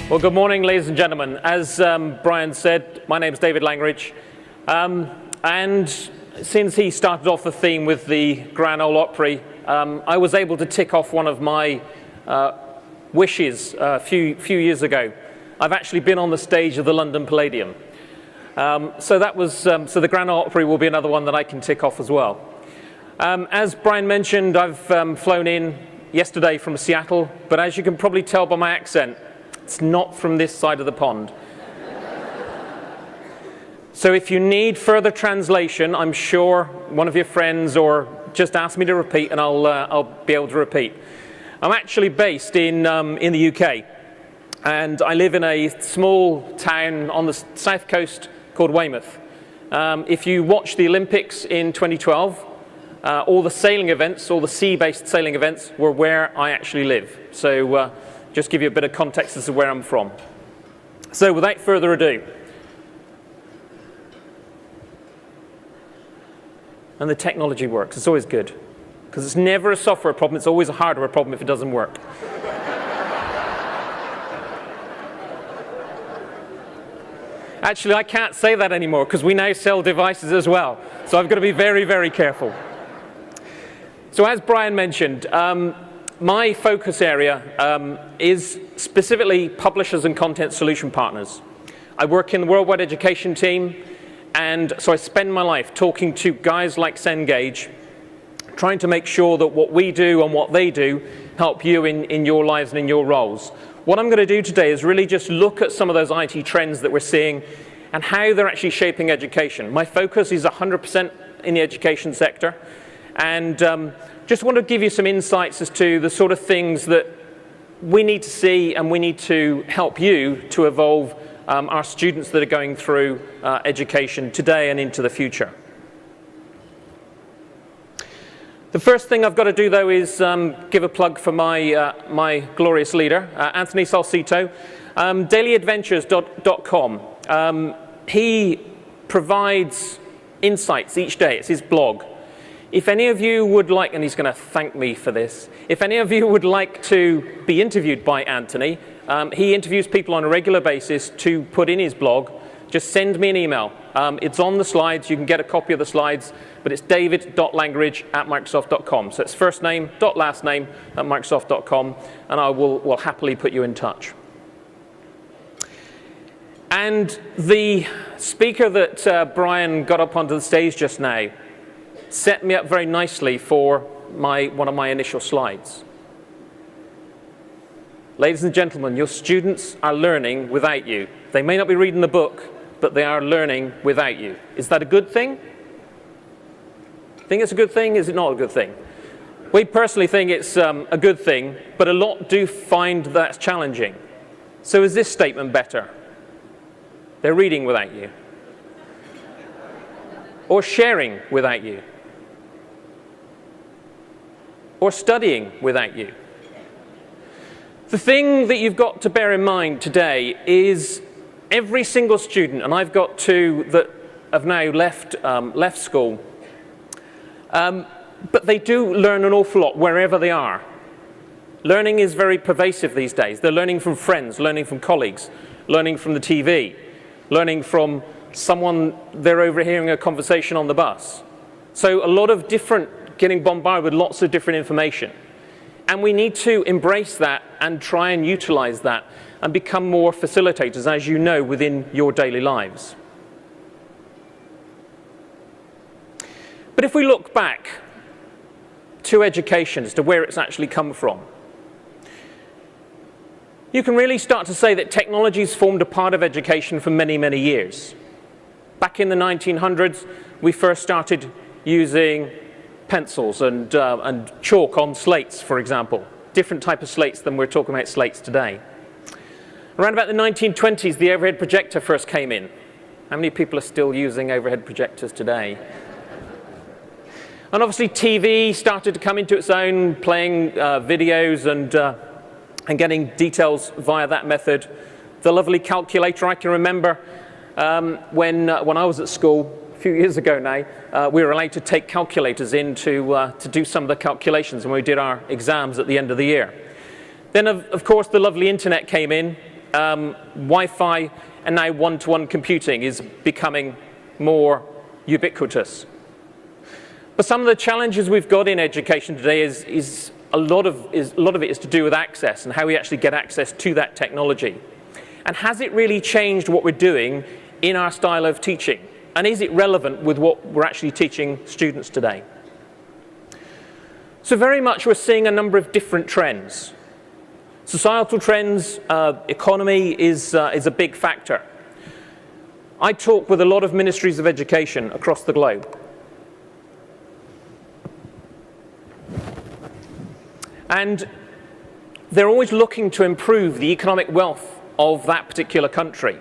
Well, good morning, ladies and gentlemen. As Brian said, my name is David Langridge. And since he started off the theme with the Grand Ole Opry, I was able to tick off one of my wishes a few years ago. I've actually been on the stage of the London Palladium. So the Grand Ole Opry will be another one that I can tick off as well. As Brian mentioned, I've flown in yesterday from Seattle, but as you can probably tell by my accent, it's not from this side of the pond. So if you need further translation, I'm sure one of your friends or just ask me to repeat and I'll be able to repeat. I'm actually based in the UK, and I live in a small town on the south coast called Weymouth. If you watch the Olympics in 2012, all the sailing events, all the sea-based sailing events were where I actually live. So just give you a bit of context as to where I'm from. So without further ado, and the technology works. It's always good, because it's never a software problem, it's always a hardware problem if it doesn't work. Actually, I can't say that anymore, because we now sell devices as well. So I've got to be very, very careful. So as Brian mentioned, my focus area is specifically publishers and content solution partners. I work in the worldwide education team, and so I spend my life talking to guys like Cengage, trying to make sure that what we do and what they do help you in your lives and in your roles. What I'm going to do today is really just look at some of those IT trends that we're seeing and how they're actually shaping education. My focus is 100% in the education sector, and just want to give you some insights as to the sort of things that we need to see and we need to help you to evolve our students that are going through education today and into the future. The first thing I've got to do, though, is give a plug for my glorious leader, Anthony Salcito, dailyadventures.com. He provides insights each day. It's his blog. If any of you would like, and he's going to thank me for this, if any of you would like to be interviewed by Anthony, he interviews people on a regular basis to put in his blog. Just send me an email. It's on the slides. You can get a copy of the slides, but it's david.langridge@microsoft.com. So it's first name, last name at microsoft.com, and I will happily put you in touch. And the speaker that Brian got up onto the stage just now set me up very nicely for one of my initial slides. Ladies and gentlemen, your students are learning without you. They may not be reading the book, but they are learning without you. Is that a good thing? Think it's a good thing? Is it not a good thing? We personally think it's a good thing, but a lot do find that challenging. So is this statement better? They're reading without you. Or sharing without you. Or studying without you. The thing that you've got to bear in mind today is every single student, and I've got two that have now left school, but they do learn an awful lot wherever they are. Learning is very pervasive these days. They're learning from friends, learning from colleagues, learning from the TV, learning from someone they're overhearing a conversation on the bus. So a lot of getting bombarded with lots of different information. And we need to embrace that and try and utilize that and become more facilitators, as you know, within your daily lives. But if we look back to education as to where it's actually come from, you can really start to say that technology's formed a part of education for many, many years. Back in the 1900s, we first started using pencils and chalk on slates, for example. Different type of slates than we're talking about slates today. Around about the 1920s, the overhead projector first came in. How many people are still using overhead projectors today? And obviously TV started to come into its own, playing videos and getting details via that method. The lovely calculator, I can remember when I was at school, a few years ago now, we were allowed to take calculators in to do some of the calculations when we did our exams at the end of the year. Then, of course, the lovely internet came in, Wi-Fi and now one-to-one computing is becoming more ubiquitous. But some of the challenges we've got in education today is a lot of it is to do with access and how we actually get access to that technology. And has it really changed what we're doing in our style of teaching? And is it relevant with what we're actually teaching students today? So very much we're seeing a number of different trends. Societal trends, economy is a big factor. I talk with a lot of ministries of education across the globe. And they're always looking to improve the economic wealth of that particular country.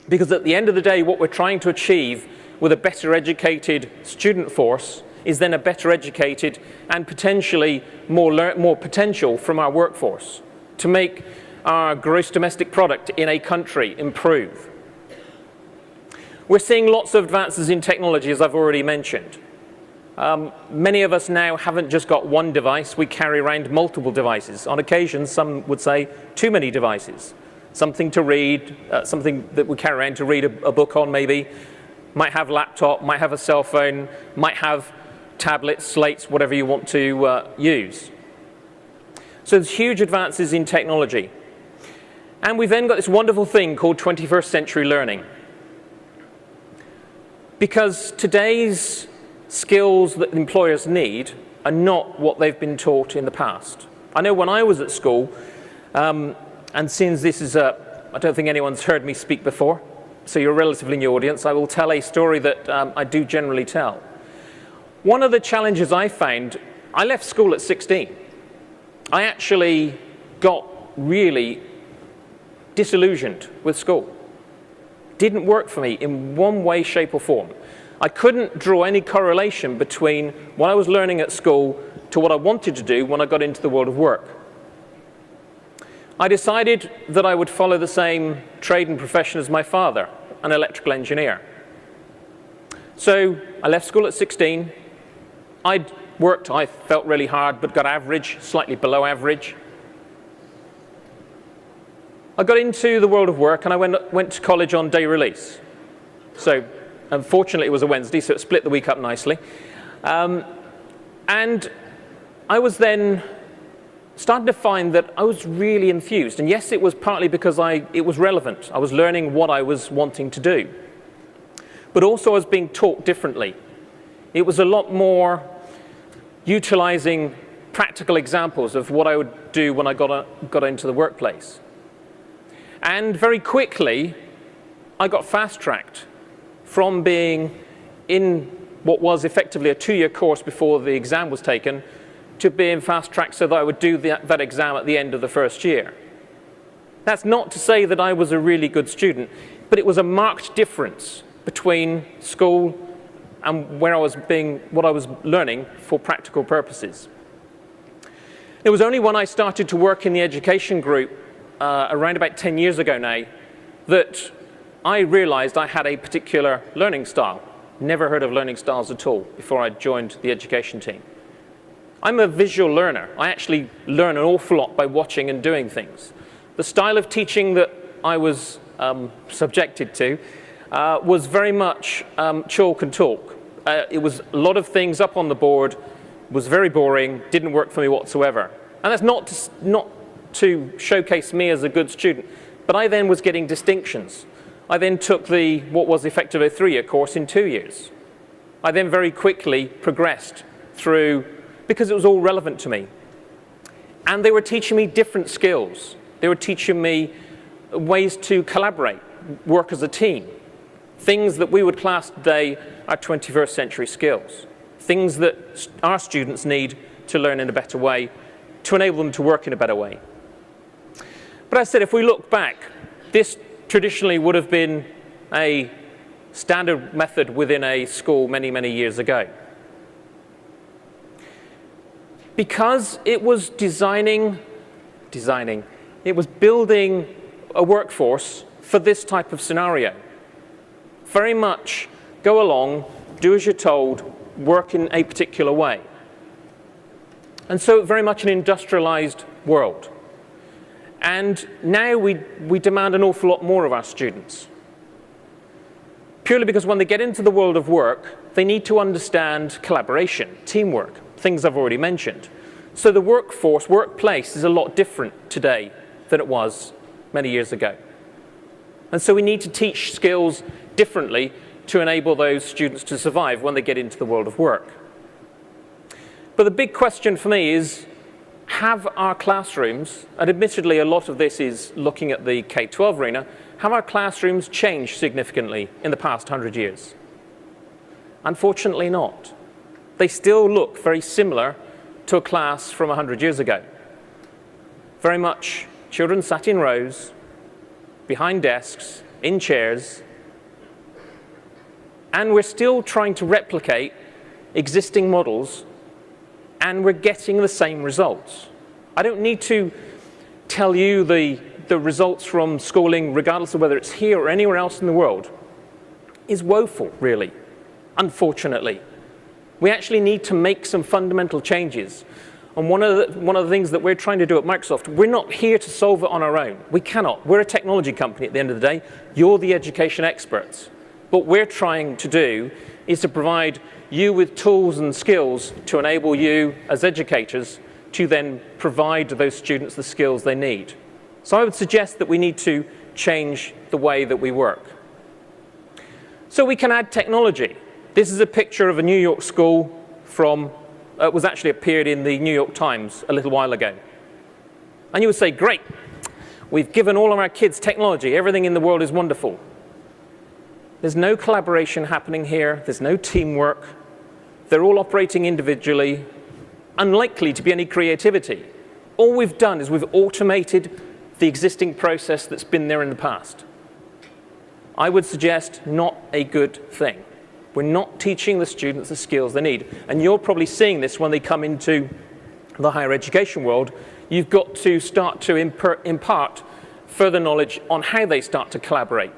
Because at the end of the day, what we're trying to achieve with a better educated student force is then a better educated and potentially more potential from our workforce to make our gross domestic product in a country improve. We're seeing lots of advances in technology, as I've already mentioned. Many of us now haven't just got one device, we carry around multiple devices. On occasion, some would say too many devices. Something to read, something that we carry around to read a book on maybe. Might have a laptop, might have a cell phone, might have tablets, slates, whatever you want to use. So there's huge advances in technology. And we've then got this wonderful thing called 21st century learning. Because today's skills that employers need are not what they've been taught in the past. I know when I was at school, and since this is I don't think anyone's heard me speak before, so you're a relatively new audience, I will tell a story that I do generally tell. One of the challenges I found, I left school at 16. I actually got really disillusioned with school. Didn't work for me in one way, shape or form. I couldn't draw any correlation between what I was learning at school to what I wanted to do when I got into the world of work. I decided that I would follow the same trade and profession as my father, an electrical engineer. So I left school at 16. I'd worked, I felt really hard, but got average, slightly below average. I got into the world of work and I went to college on day release. So unfortunately it was a Wednesday, so it split the week up nicely. And I was then starting to find that I was really enthused. And yes, it was partly because it was relevant. I was learning what I was wanting to do. But also I was being taught differently. It was a lot more utilizing practical examples of what I would do when I got into the workplace. And very quickly, I got fast-tracked from being in what was effectively a 2-year course before the exam was taken to being fast-tracked so that I would do that exam at the end of the first year. That's not to say that I was a really good student, but it was a marked difference between school and where I was what I was learning for practical purposes. It was only when I started to work in the education group around about 10 years ago now that I realized I had a particular learning style. Never heard of learning styles at all before I joined the education team. I'm a visual learner. I actually learn an awful lot by watching and doing things. The style of teaching that I was subjected to was very much chalk and talk. It was a lot of things up on the board, was very boring, didn't work for me whatsoever. And that's not to showcase me as a good student, but I then was getting distinctions. I then took what was effectively a 3-year course in 2 years. I then very quickly progressed through, because it was all relevant to me. And they were teaching me different skills. They were teaching me ways to collaborate, work as a team. Things that we would class today are 21st century skills. Things that our students need to learn in a better way, to enable them to work in a better way. But as I said, if we look back, this traditionally would have been a standard method within a school many, many years ago. Because it was it was building a workforce for this type of scenario. Very much go along, do as you're told, work in a particular way. And so very much an industrialized world. And now we demand an awful lot more of our students. Purely because when they get into the world of work, they need to understand collaboration, teamwork, things I've already mentioned. So the workplace is a lot different today than it was many years ago. And so we need to teach skills differently to enable those students to survive when they get into the world of work. But the big question for me is, have our classrooms, and admittedly a lot of this is looking at the K-12 arena, have our classrooms changed significantly in the past 100 years? Unfortunately not. They still look very similar to a class from 100 years ago. Very much children sat in rows, behind desks, in chairs, and we're still trying to replicate existing models, and we're getting the same results. I don't need to tell you the results from schooling, regardless of whether it's here or anywhere else in the world, is woeful, really, unfortunately. We actually need to make some fundamental changes. And one of the things that we're trying to do at Microsoft, we're not here to solve it on our own. We cannot. We're a technology company at the end of the day. You're the education experts. What we're trying to do is to provide you with tools and skills to enable you as educators to then provide to those students the skills they need. So I would suggest that we need to change the way that we work. So we can add technology. This is a picture of a New York school from, was actually appeared in the New York Times a little while ago. And you would say, great, we've given all of our kids technology, everything in the world is wonderful. There's no collaboration happening here, there's no teamwork, they're all operating individually, unlikely to be any creativity. All we've done is we've automated the existing process that's been there in the past. I would suggest not a good thing. We're not teaching the students the skills they need. And you're probably seeing this when they come into the higher education world. You've got to start to impart further knowledge on how they start to collaborate.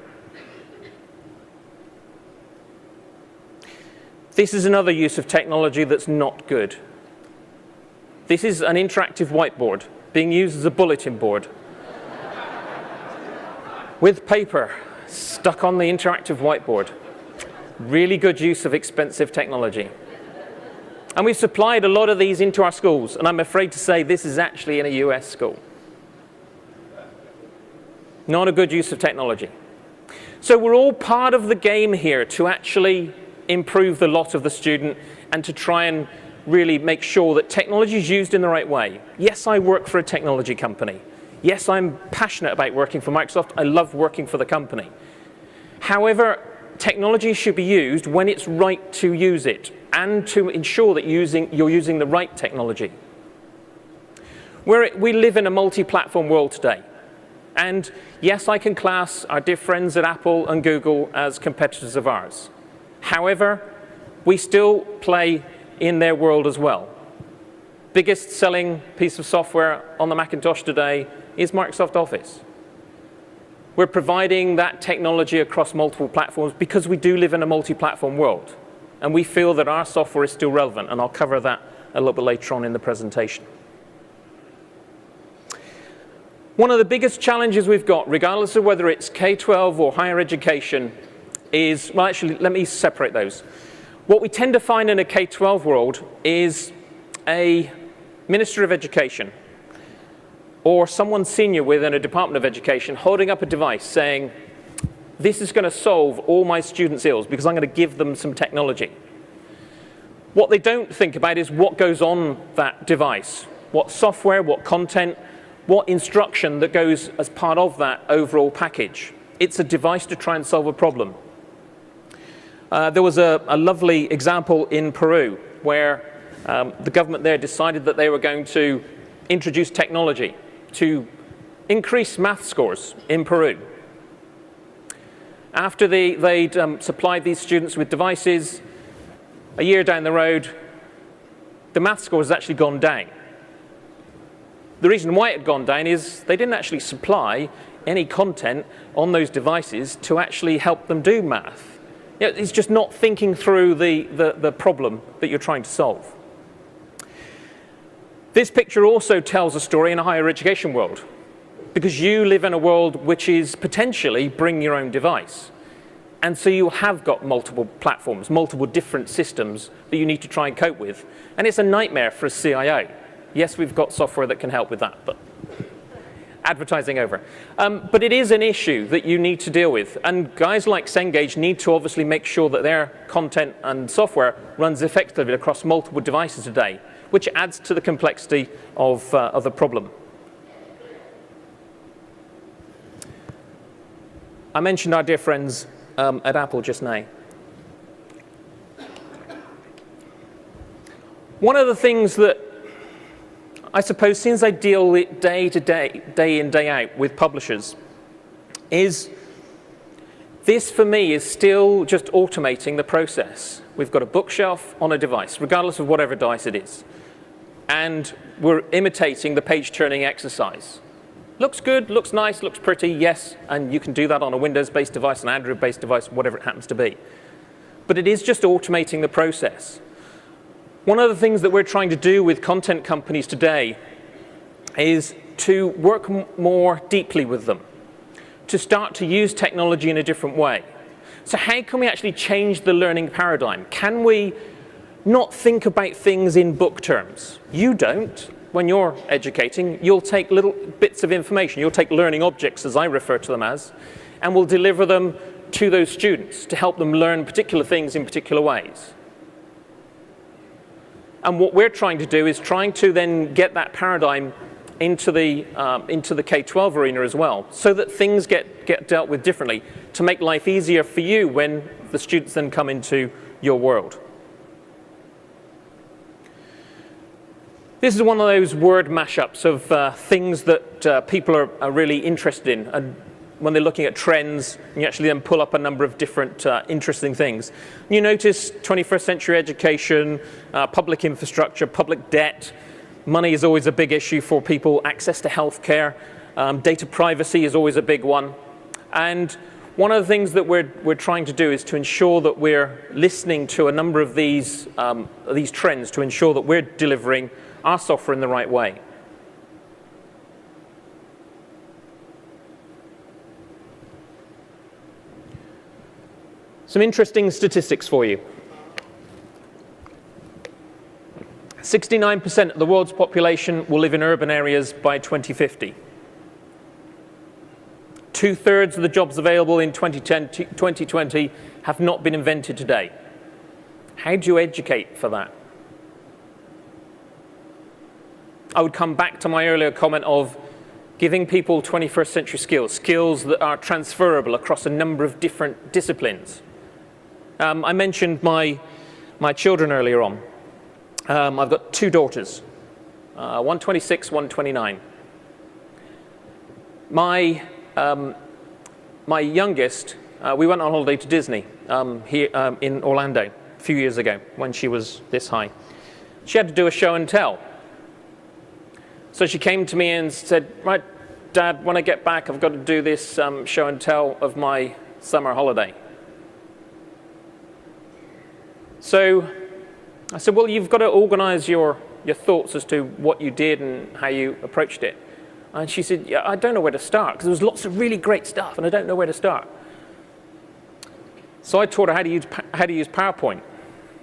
This is another use of technology that's not good. This is an interactive whiteboard being used as a bulletin board with paper stuck on the interactive whiteboard. Really good use of expensive technology. And we've supplied a lot of these into our schools, and I'm afraid to say this is actually in a US school. Not a good use of technology. So we're all part of the game here to actually improve the lot of the student and to try and really make sure that technology is used in the right way. Yes, I work for a technology company. Yes, I'm passionate about working for Microsoft. I love working for the company. However, technology should be used when it's right to use it and to ensure that you're using the right technology. We live in a multi-platform world today. And yes, I can class our dear friends at Apple and Google as competitors of ours. However, we still play in their world as well. Biggest selling piece of software on the Macintosh today is Microsoft Office. We're providing that technology across multiple platforms because we do live in a multi-platform world. And we feel that our software is still relevant, and I'll cover that a little bit later on in the presentation. One of the biggest challenges we've got, regardless of whether it's K-12 or higher education, is, well, actually, let me separate those. What we tend to find in a K-12 world is a Minister of Education or someone senior within a Department of Education holding up a device saying, this is going to solve all my students' ills because I'm going to give them some technology. What they don't think about is what goes on that device, what software, what content, what instruction that goes as part of that overall package. It's a device to try and solve a problem. There was a lovely example in Peru where the government there decided that they were going to introduce technology to increase math scores in Peru. After they'd supplied these students with devices, a year down the road, the math score has actually gone down. The reason why it had gone down is they didn't actually supply any content on those devices to actually help them do math. It's just not thinking through the problem that you're trying to solve. This picture also tells a story in a higher education world. because you live in a world which is potentially bring your own device. And so you have got multiple platforms, multiple different systems that you need to try and cope with. And it's a nightmare for a CIO. Yes, we've got software that can help with that, but advertising over. But it is an issue that you need to deal with. And guys like Cengage need to obviously make sure that their content and software runs effectively across multiple devices today, which adds to the complexity of the problem. I mentioned our dear friends at Apple just now. One of the things that I suppose, since I deal with day in, day out with publishers, is this for me is still just automating the process. We've got a bookshelf on a device, regardless of whatever device it is. And we're imitating the page turning exercise. Looks good, looks nice, looks pretty, yes, and you can do that on a Windows-based device, an Android-based device, whatever it happens to be. But it is just automating the process. One of the things that we're trying to do with content companies today is to work more deeply with them, to start to use technology in a different way. So how can we actually change the learning paradigm? Can we not think about things in book terms? You don't. When you're educating, you'll take little bits of information. You'll take learning objects, as I refer to them as, and we'll deliver them to those students to help them learn particular things in particular ways. And what we're trying to do is trying to then get that paradigm into the K-12 arena as well, so that things get dealt with differently to make life easier for you when the students then come into your world. This is one of those word mashups of things that people are really interested in. And when they're looking at trends, you actually then pull up a number of different interesting things. You notice 21st century education, public infrastructure, public debt. Money is always a big issue for people. Access to healthcare. Data privacy is always a big one. And one of the things that we're trying to do is to ensure that we're listening to a number of these trends to ensure that we're delivering our software in the right way. Some interesting statistics for you. 69% of the world's population will live in urban areas by 2050. 2/3 of the jobs available in 2020 have not been invented today. How do you educate for that? I would come back to my earlier comment of giving people 21st century skills that are transferable across a number of different disciplines. I mentioned my children earlier on. I've got two daughters, one 26, one 29. My youngest, we went on holiday to Disney here in Orlando a few years ago when she was this high. She had to do a show and tell. So she came to me and said, right, Dad, when I get back, I've got to do this show and tell of my summer holiday. So I said, well, you've got to organize your thoughts as to what you did and how you approached it. And she said, yeah, I don't know where to start, because there was lots of really great stuff, and I don't know where to start. So I taught her how to use PowerPoint.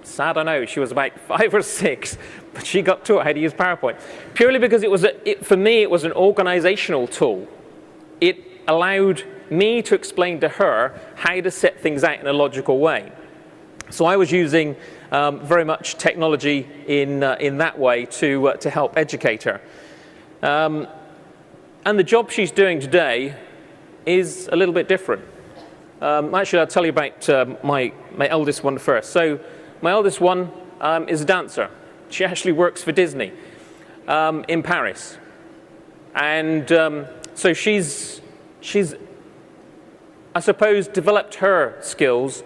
Sad, I know, she was about 5 or 6, but she got taught how to use PowerPoint. Purely because for me, it was an organizational tool. It allowed me to explain to her how to set things out in a logical way. So I was using very much technology in that way to help educate her. And the job she's doing today is a little bit different. Actually, I'll tell you about my eldest one first. So my eldest one is a dancer. She actually works for Disney in Paris. And so she's, I suppose, developed her skills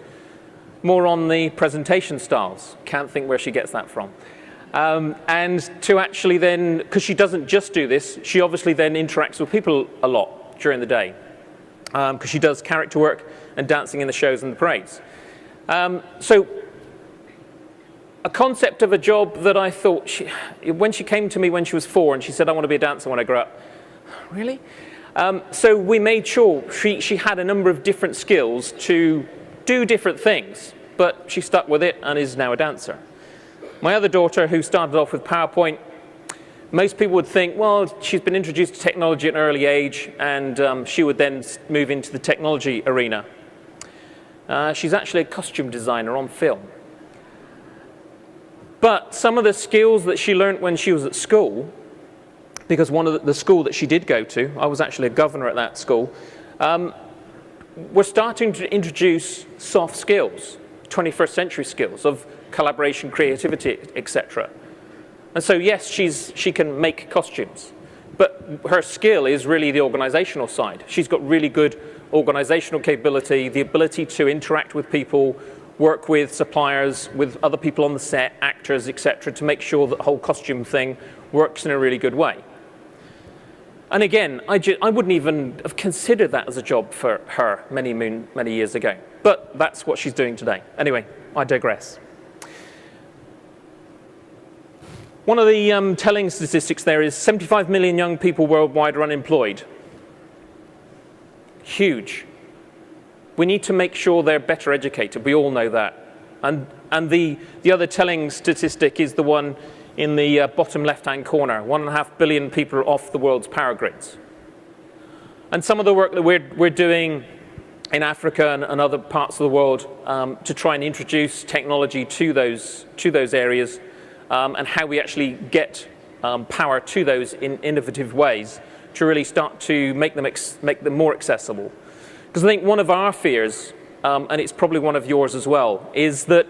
more on the presentation styles. Can't think where she gets that from. And to actually then, because she doesn't just do this, she obviously then interacts with people a lot during the day. Because she does character work and dancing in the shows and the parades. So a concept of a job that I thought, when she came to me when she was 4 and she said, I want to be a dancer when I grow up. Really? So we made sure she had a number of different skills to do different things, but she stuck with it and is now a dancer. My other daughter, who started off with PowerPoint, most people would think, well, she's been introduced to technology at an early age, and she would then move into the technology arena. She's actually a costume designer on film. But some of the skills that she learned when she was at school, because one of the school that she did go to, I was actually a governor at that school, we're starting to introduce soft skills, 21st century skills of collaboration, creativity, etc. And so yes, she can make costumes, but her skill is really the organizational side. She's got really good organizational capability, the ability to interact with people, work with suppliers, with other people on the set, actors, etc., to make sure that the whole costume thing works in a really good way. And again, I wouldn't even have considered that as a job for her many years ago. But that's what she's doing today. Anyway, I digress. One of the telling statistics there is 75 million young people worldwide are unemployed. Huge. We need to make sure they're better educated. We all know that. And the other telling statistic is the one in the bottom left-hand corner. 1.5 billion people are off the world's power grids. And some of the work that we're doing in Africa and other parts of the world to try and introduce technology to those areas and how we actually get power to those in innovative ways to really start to make them more accessible. Because I think one of our fears, and it's probably one of yours as well, is that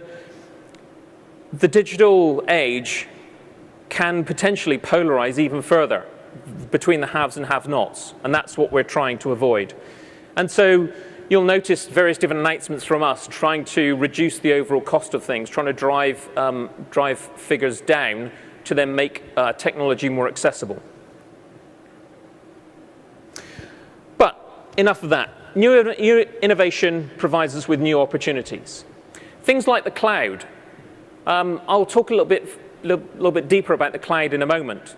the digital age can potentially polarize even further between the haves and have-nots, and that's what we're trying to avoid. And so you'll notice various different announcements from us trying to reduce the overall cost of things, trying to drive figures down to then make technology more accessible. But enough of that. New innovation provides us with new opportunities. Things like the cloud. I'll talk a little bit deeper about the cloud in a moment.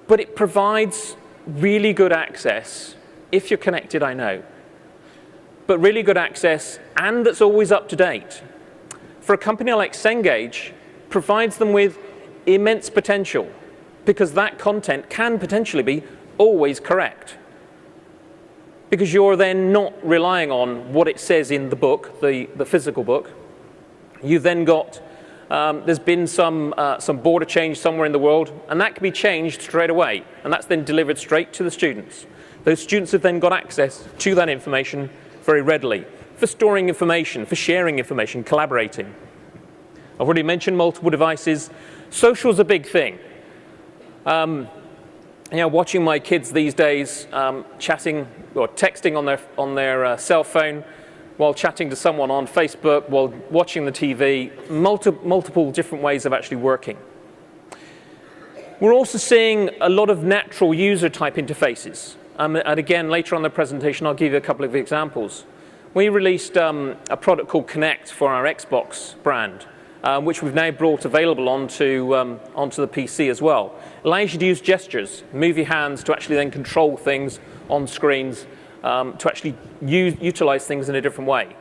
But it provides really good access, if you're connected, I know. But really good access, and that's always up to date. For a company like Cengage, provides them with immense potential, because that content can potentially be always correct. Because you're then not relying on what it says in the book, the physical book. You've then got, there's been some border change somewhere in the world, and that can be changed straight away, and that's then delivered straight to the students. Those students have then got access to that information very readily, for storing information, for sharing information, collaborating. I've already mentioned multiple devices. Social's a big thing. Watching my kids these days chatting or texting on their cell phone while chatting to someone on Facebook, while watching the TV, multiple different ways of actually working. We're also seeing a lot of natural user type interfaces. And again, later on in the presentation, I'll give you a couple of examples. We released a product called Connect for our Xbox brand, which we've now brought available onto the PC as well. It allows you to use gestures, move your hands to actually then control things on screens, to actually utilize things in a different way.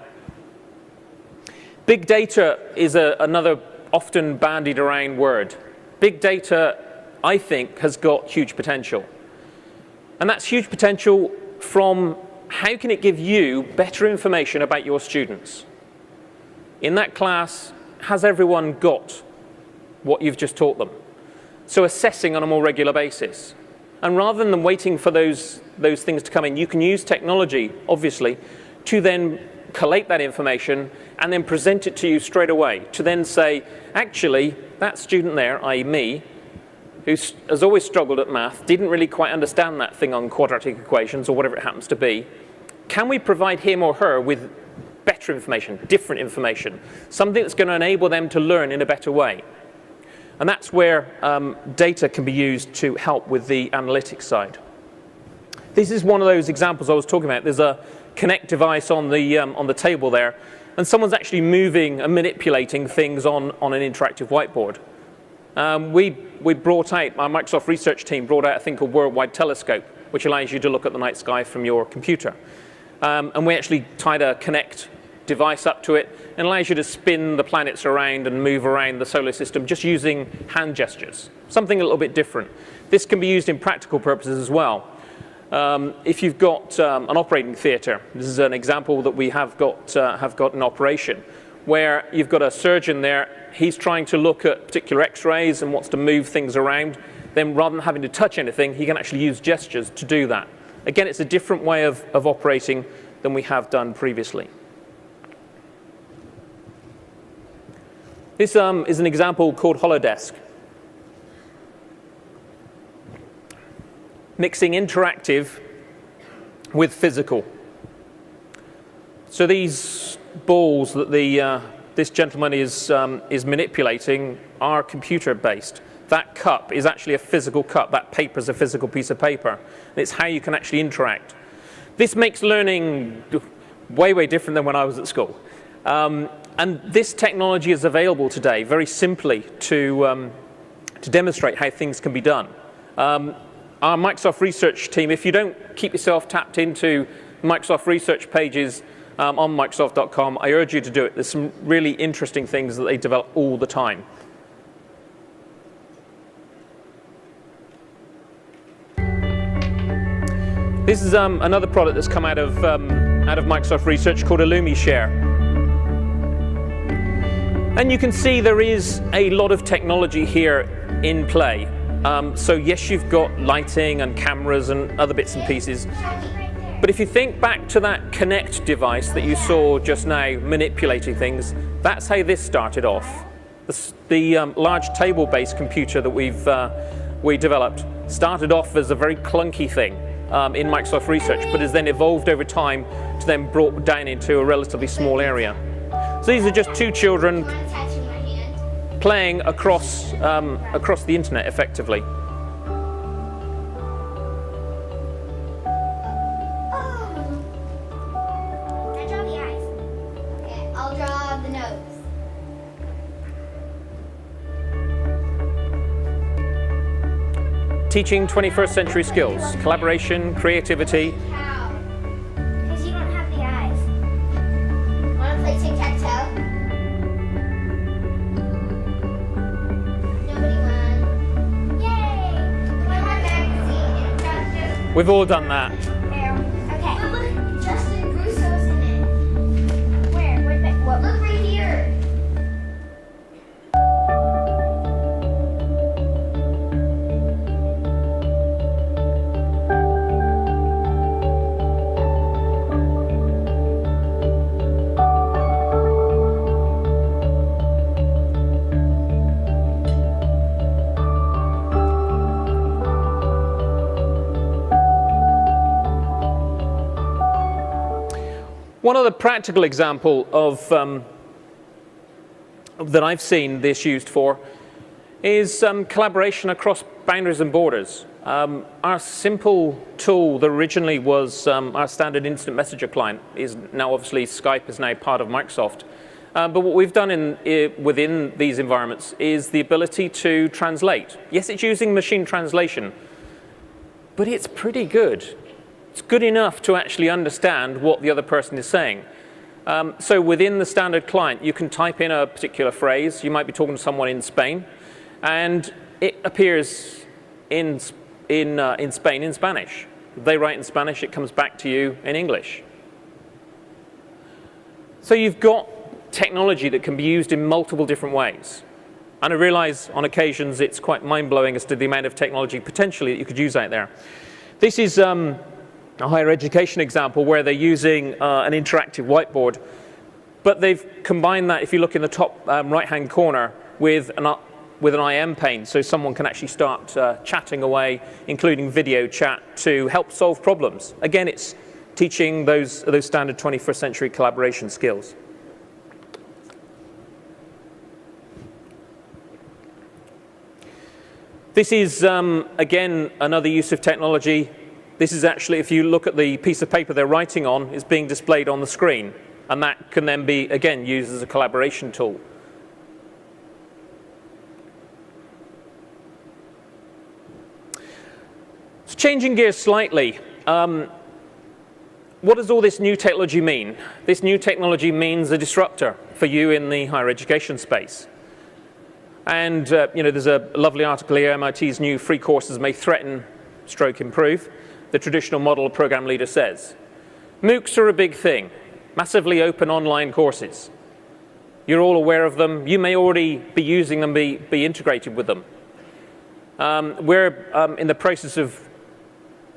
Big data is another often bandied around word. Big data, I think, has got huge potential. And that's huge potential from how can it give you better information about your students? In that class, has everyone got what you've just taught them? So assessing on a more regular basis. And rather than waiting for those things to come in, you can use technology, obviously, to then collate that information and then present it to you straight away. To then say, actually, that student there, i.e. me, who has always struggled at math, didn't really quite understand that thing on quadratic equations or whatever it happens to be, can we provide him or her with better information, different information, something that's going to enable them to learn in a better way? And that's where data can be used to help with the analytics side. This is one of those examples I was talking about. There's a Connect device on the table there, and someone's actually moving and manipulating things on an interactive whiteboard. We brought out, our Microsoft research team brought out a thing called Worldwide Telescope, which allows you to look at the night sky from your computer. And we actually tied a Connect device up to it and allows you to spin the planets around and move around the solar system just using hand gestures, something a little bit different. This can be used in practical purposes as well. If you've got an operating theatre, this is an example that we have got in operation, where you've got a surgeon there, he's trying to look at particular x-rays and wants to move things around, then rather than having to touch anything, he can actually use gestures to do that. Again, it's a different way of operating than we have done previously. This is an example called Holodesk. Mixing interactive with physical. So these balls that this gentleman is manipulating are computer-based. That cup is actually a physical cup. That paper is a physical piece of paper. And it's how you can actually interact. This makes learning way, way different than when I was at school. And this technology is available today very simply to demonstrate how things can be done. Our Microsoft Research team, if you don't keep yourself tapped into Microsoft Research pages on Microsoft.com, I urge you to do it. There's some really interesting things that they develop all the time. This is another product that's come out of Microsoft Research called IllumiShare. And you can see there is a lot of technology here in play. So yes, you've got lighting and cameras and other bits and pieces. But if you think back to that Connect device that you saw just now manipulating things, that's how this started off. The large table-based computer that we developed started off as a very clunky thing in Microsoft Research, but has then evolved over time to then brought down into a relatively small area. So these are just two children playing across the internet effectively. Teaching 21st century skills, collaboration, creativity. Because you don't have the eyes. Want to play tic-tac-toe? Nobody won. Yay! Come on, my magazine. It's got just... We've all done that. Okay. But look, Justin Russo's in it. Where? Where's that? What? Look right here. One other practical example of that I've seen this used for is collaboration across boundaries and borders. Our simple tool that originally was our standard instant messenger client is now obviously Skype is now part of Microsoft. But what we've done within these environments is the ability to translate. Yes, it's using machine translation, but it's pretty good. It's good enough to actually understand what the other person is saying. So within the standard client, you can type in a particular phrase. You might be talking to someone in Spain, and it appears in Spain in Spanish. They write in Spanish, it comes back to you in English. So you've got technology that can be used in multiple different ways. And I realize on occasions it's quite mind-blowing as to the amount of technology potentially that you could use out there. This is a higher education example where they're using an interactive whiteboard, but they've combined that, if you look in the top right-hand corner, with an IM pane, so someone can actually start chatting away, including video chat, to help solve problems. Again, it's teaching those standard 21st century collaboration skills. This is, again, another use of technology. This is actually, if you look at the piece of paper they're writing on, is being displayed on the screen. And that can then be, again, used as a collaboration tool. So Changing gears slightly, what does all this new technology mean? This new technology means a disruptor for you in the higher education space. And there's a lovely article here, MIT's new free courses may threaten, stroke improve, the traditional model program leader says. MOOCs are a big thing, massively open online courses. You're all aware of them. You may already be using them, be integrated with them. We're in the process of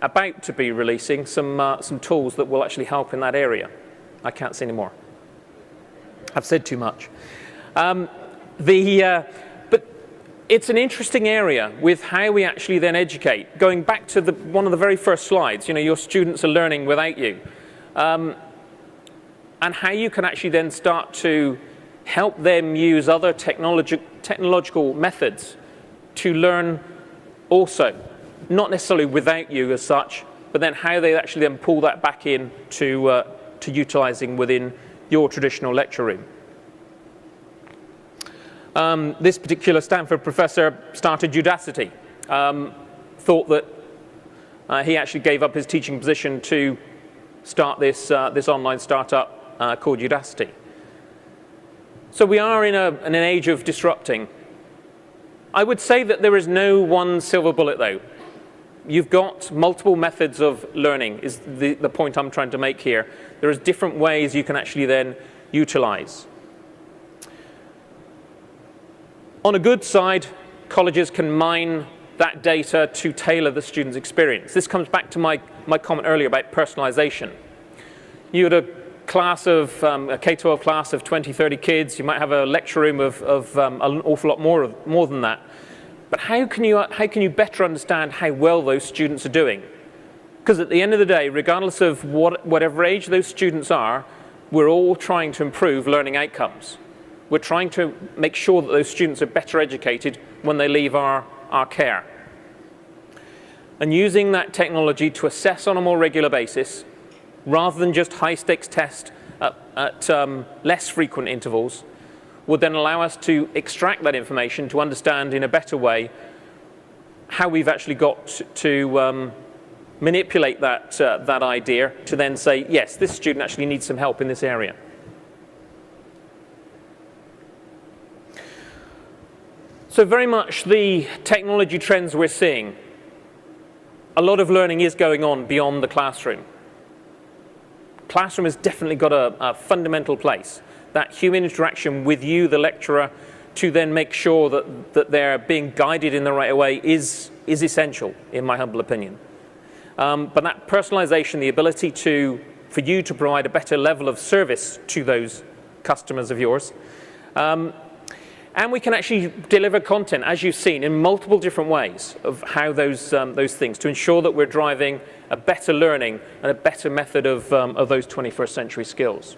about to be releasing some tools that will actually help in that area. I can't say any more. I've said too much. But it's an interesting area with how we actually then educate. Going back to one of the very first slides, your students are learning without you. And how you can actually then start to help them use other technological methods to learn also. Not necessarily without you as such, but then how they actually then pull that back in to utilizing within your traditional lecture room. This particular Stanford professor started Udacity, thought that he actually gave up his teaching position to start this online startup called Udacity. So we are in an age of disrupting. I would say that there is no one silver bullet though. You've got multiple methods of learning is the point I'm trying to make here. There is different ways you can actually then utilize. On a good side, colleges can mine that data to tailor the student's experience. This comes back to my comment earlier about personalization. You had a K-12 class of 20, 30 kids. You might have a lecture room of an awful lot more than that. But how can you better understand how well those students are doing? Because at the end of the day, regardless of whatever age those students are, we're all trying to improve learning outcomes. We're trying to make sure that those students are better educated when they leave our care. And using that technology to assess on a more regular basis, rather than just high-stakes test at less frequent intervals, would then allow us to extract that information to understand in a better way how we've actually got to manipulate that idea to then say, yes, this student actually needs some help in this area. So very much the technology trends we're seeing, a lot of learning is going on beyond the classroom. Classroom has definitely got a fundamental place. That human interaction with you, the lecturer, to then make sure that they're being guided in the right way is essential, in my humble opinion. But that personalization, the ability for you to provide a better level of service to those customers of yours, and we can actually deliver content, as you've seen, in multiple different ways of how those things, to ensure that we're driving a better learning and a better method of those 21st century skills.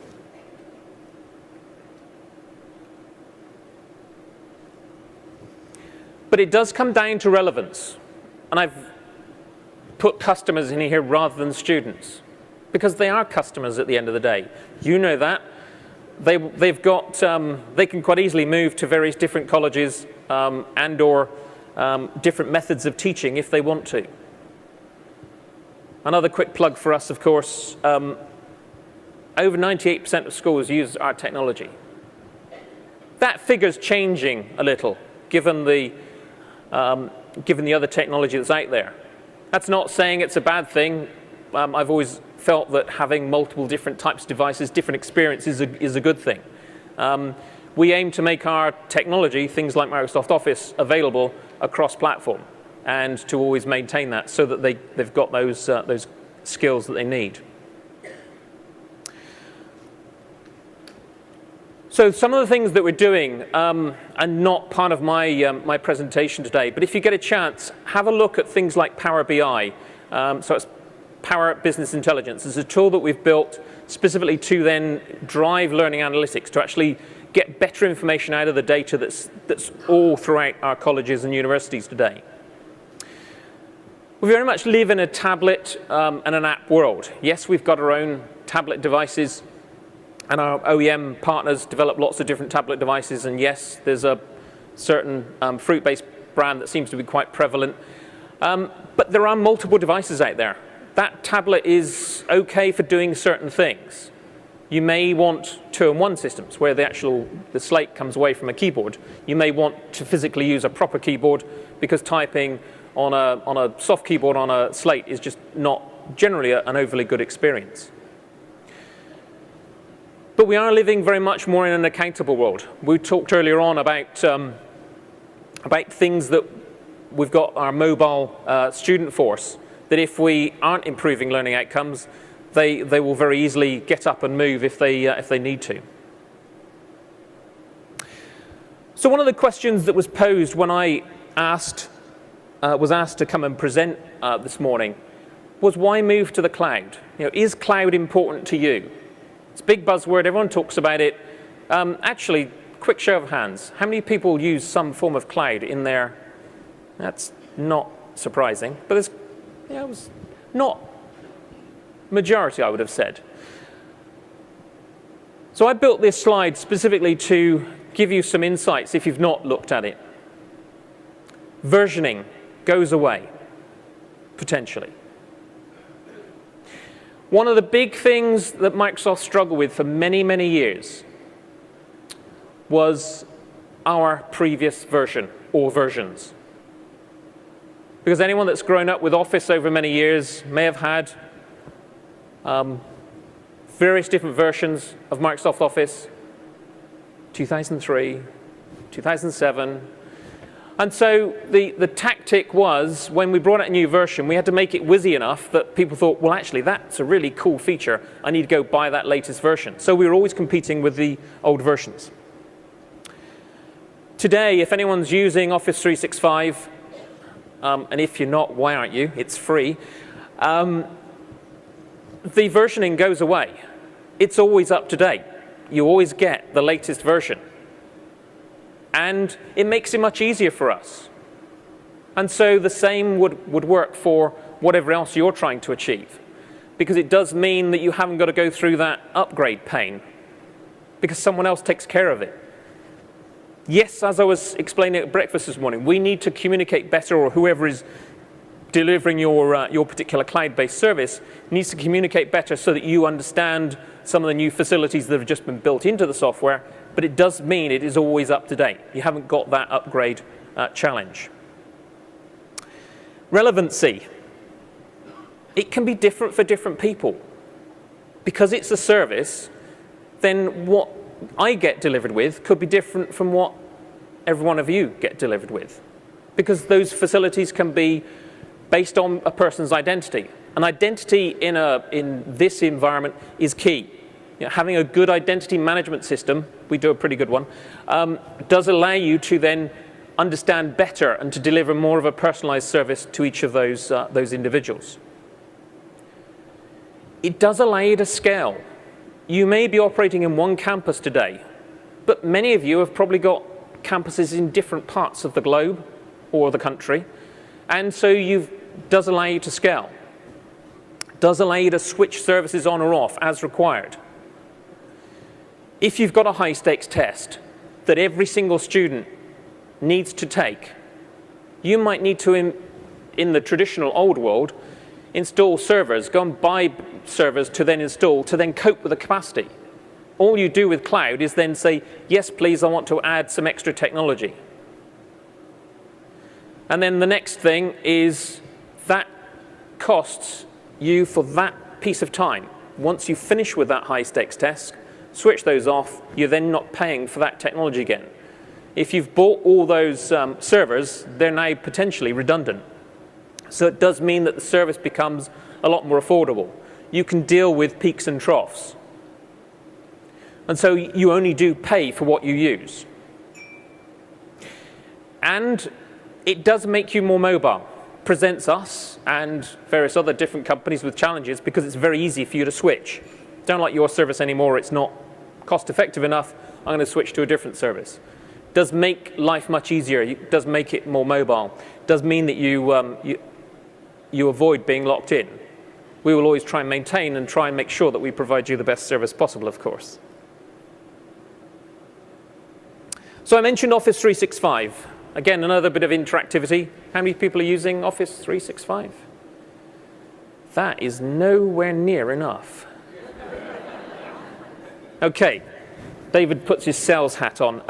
But it does come down to relevance. And I've put customers in here rather than students, because they are customers at the end of the day. You know that. They can quite easily move to various different colleges and or different methods of teaching if they want to. Another quick plug for us, of course, over 98% of schools use our technology. That figure's changing a little, given the other technology that's out there. That's not saying it's a bad thing. I've always felt that having multiple different types of devices, different experiences is a good thing. We aim to make our technology, things like Microsoft Office, available across platform, and to always maintain that so that they've got those skills that they need. So some of the things that we're doing are not part of my presentation today, but if you get a chance, have a look at things like Power BI. So it's Power Business Intelligence. It's a tool that we've built specifically to then drive learning analytics, to actually get better information out of the data that's all throughout our colleges and universities today. We very much live in a tablet and an app world. Yes, we've got our own tablet devices, and our OEM partners develop lots of different tablet devices, and yes, there's a certain fruit-based brand that seems to be quite prevalent. But there are multiple devices out there. That tablet is okay for doing certain things. You may want 2-in-1 systems where the slate comes away from a keyboard. You may want to physically use a proper keyboard because typing on a soft keyboard on a slate is just not generally an overly good experience. But we are living very much more in an accountable world. We talked earlier on about things that we've got our mobile student force, that if we aren't improving learning outcomes, they will very easily get up and move if they need to. So one of the questions that was posed when I was asked to come and present this morning was, why move to the cloud? Is cloud important to you? It's a big buzzword, everyone talks about it. Actually, quick show of hands, how many people use some form of cloud in their... That's not surprising, but it was not majority, I would have said. So I built this slide specifically to give you some insights if you've not looked at it. Versioning goes away, potentially. One of the big things that Microsoft struggled with for many, many years was our previous version or versions. Because anyone that's grown up with Office over many years may have had various different versions of Microsoft Office, 2003, 2007. And so the tactic was, when we brought out a new version, we had to make it whizzy enough that people thought, well, actually, that's a really cool feature. I need to go buy that latest version. So we were always competing with the old versions. Today, if anyone's using Office 365, and if you're not, why aren't you? It's free. The versioning goes away. It's always up to date. You always get the latest version. And it makes it much easier for us. And so the same would work for whatever else you're trying to achieve. Because it does mean that you haven't got to go through that upgrade pain, because someone else takes care of it. Yes, as I was explaining at breakfast this morning, we need to communicate better, or whoever is delivering your particular cloud-based service needs to communicate better so that you understand some of the new facilities that have just been built into the software, but it does mean it is always up to date. You haven't got that upgrade challenge. Relevancy. It can be different for different people. Because it's a service, then what I get delivered with could be different from what every one of you get delivered with. Because those facilities can be based on a person's identity. An identity in this environment is key. Having a good identity management system, we do a pretty good one, does allow you to then understand better and to deliver more of a personalized service to each of those individuals. It does allow you to scale. You may be operating in one campus today, but many of you have probably got campuses in different parts of the globe or the country, and so it does allow you to scale. It does allow you to switch services on or off as required. If you've got a high-stakes test that every single student needs to take, you might need to, in the traditional old world, install servers, go and buy servers to then install, to then cope with the capacity. All you do with cloud is then say, yes, please, I want to add some extra technology. And then the next thing is that costs you for that piece of time. Once you finish with that high-stakes test, switch those off, you're then not paying for that technology again. If you've bought all those servers, they're now potentially redundant. So it does mean that the service becomes a lot more affordable. You can deal with peaks and troughs. And so you only do pay for what you use. And it does make you more mobile. Presents us and various other different companies with challenges because it's very easy for you to switch. Don't like your service anymore, it's not cost effective enough, I'm going to switch to a different service. It does make life much easier, it does make it more mobile. It does mean that you avoid being locked in. We will always try and maintain and try and make sure that we provide you the best service possible, of course. So I mentioned Office 365. Again, another bit of interactivity. How many people are using Office 365? That is nowhere near enough. Okay, David puts his sales hat on.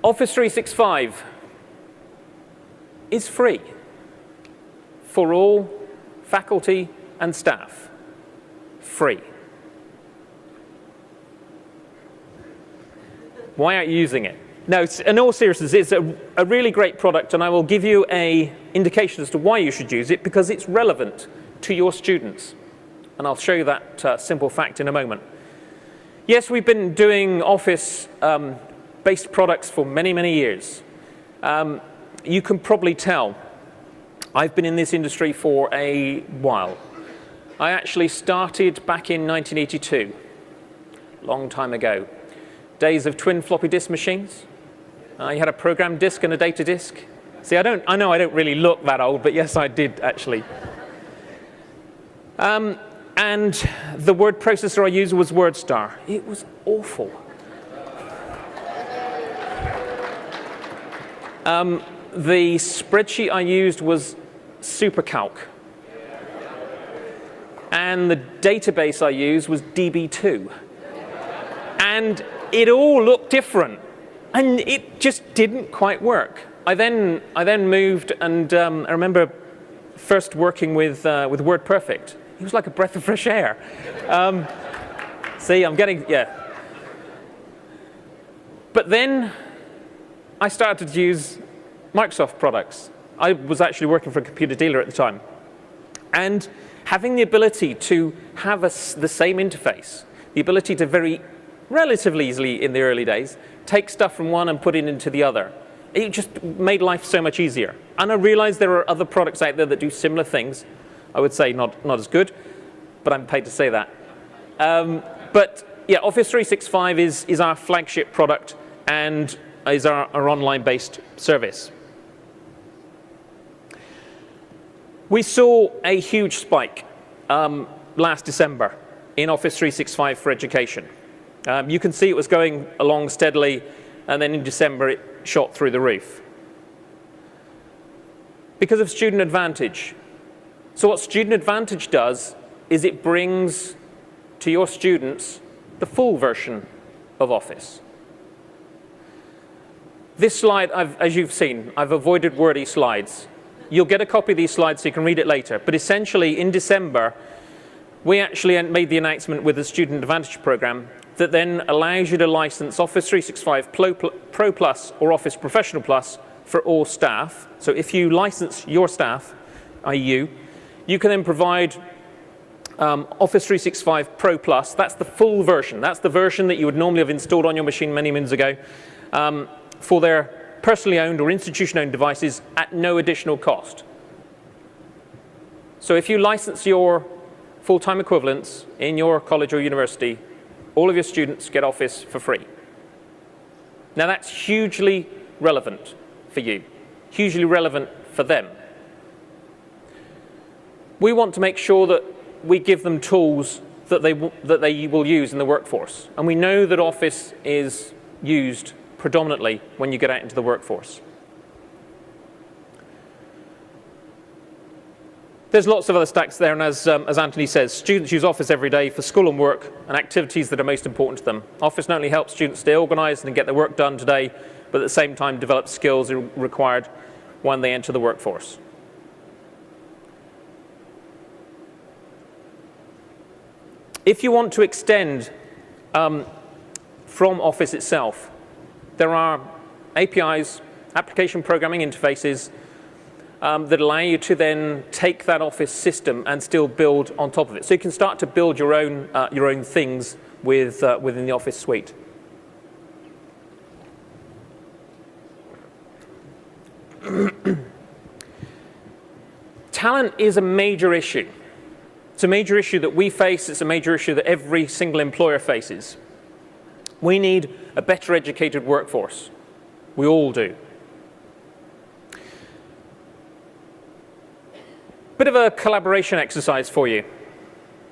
Office 365 is free for all faculty and staff. Free. Why aren't you using it? No, in all seriousness, it's a really great product, and I will give you an indication as to why you should use it, because it's relevant to your students. And I'll show you that simple fact in a moment. Yes, we've been doing Office-based products for many, many years. You can probably tell I've been in this industry for a while. I actually started back in 1982, a long time ago. Days of twin floppy disk machines. You had a program disk and a data disk. See, I know I don't really look that old, but yes, I did actually. And the word processor I used was WordStar. It was awful. The spreadsheet I used was SuperCalc. And the database I used was DB2. And it all looked different. And it just didn't quite work. I then moved, and I remember first working with WordPerfect. It was like a breath of fresh air. See, I'm getting, yeah. But then I started to use Microsoft products. I was actually working for a computer dealer at the time. And having the ability to have the same interface, the ability to relatively easily in the early days, take stuff from one and put it into the other. It just made life so much easier. And I realized there are other products out there that do similar things. I would say not as good, but I'm paid to say that. But yeah, Office 365 is our flagship product and is our online-based service. We saw a huge spike last December in Office 365 for education. You can see it was going along steadily, and then in December it shot through the roof. Because of Student Advantage. So what Student Advantage does is it brings to your students the full version of Office. This slide, as you've seen, I've avoided wordy slides. You'll get a copy of these slides so you can read it later. But essentially, in December, we actually made the announcement with the Student Advantage program that then allows you to license Office 365 Pro Plus or Office Professional Plus for all staff. So if you license your staff, i.e. you can then provide Office 365 Pro Plus. That's the full version. That's the version that you would normally have installed on your machine many moons ago for their personally owned or institution-owned devices at no additional cost. So if you license your full-time equivalents in your college or university, all of your students get Office for free. Now that's hugely relevant for you, hugely relevant for them. We want to make sure that we give them tools that they will use in the workforce. And we know that Office is used predominantly when you get out into the workforce. There's lots of other stacks there, and as Anthony says, students use Office every day for school and work and activities that are most important to them. Office not only helps students stay organized and get their work done today, but at the same time develop skills required when they enter the workforce. If you want to extend from Office itself, there are APIs, application programming interfaces, that allow you to then take that Office system and still build on top of it. So you can start to build your own things within the Office suite. Talent is a major issue. It's a major issue that we face. It's a major issue that every single employer faces. We need a better educated workforce. We all do. Bit of a collaboration exercise for you.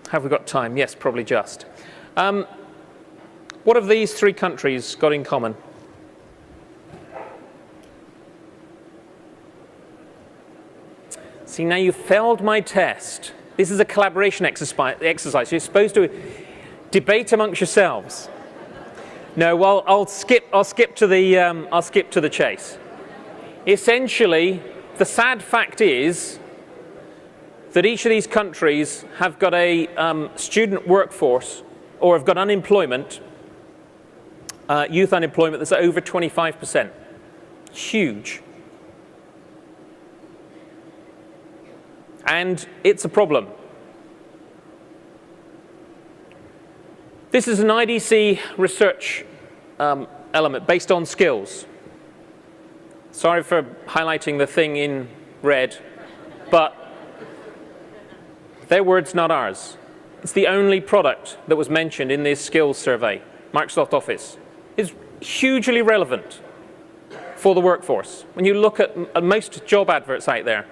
Have we got time? Yes, probably just. What have these three countries got in common? See, now you failed my test. This is a collaboration exercise. You're supposed to debate amongst yourselves. No, well, I'll skip to the chase. Essentially, the sad fact is that each of these countries have got a student workforce, or have got unemployment, youth unemployment that's over 25%. Huge. And it's a problem. This is an IDC research element based on skills. Sorry for highlighting the thing in red, but their words, not ours. It's the only product that was mentioned in this skills survey. Microsoft Office is hugely relevant for the workforce. When you look at most job adverts out there,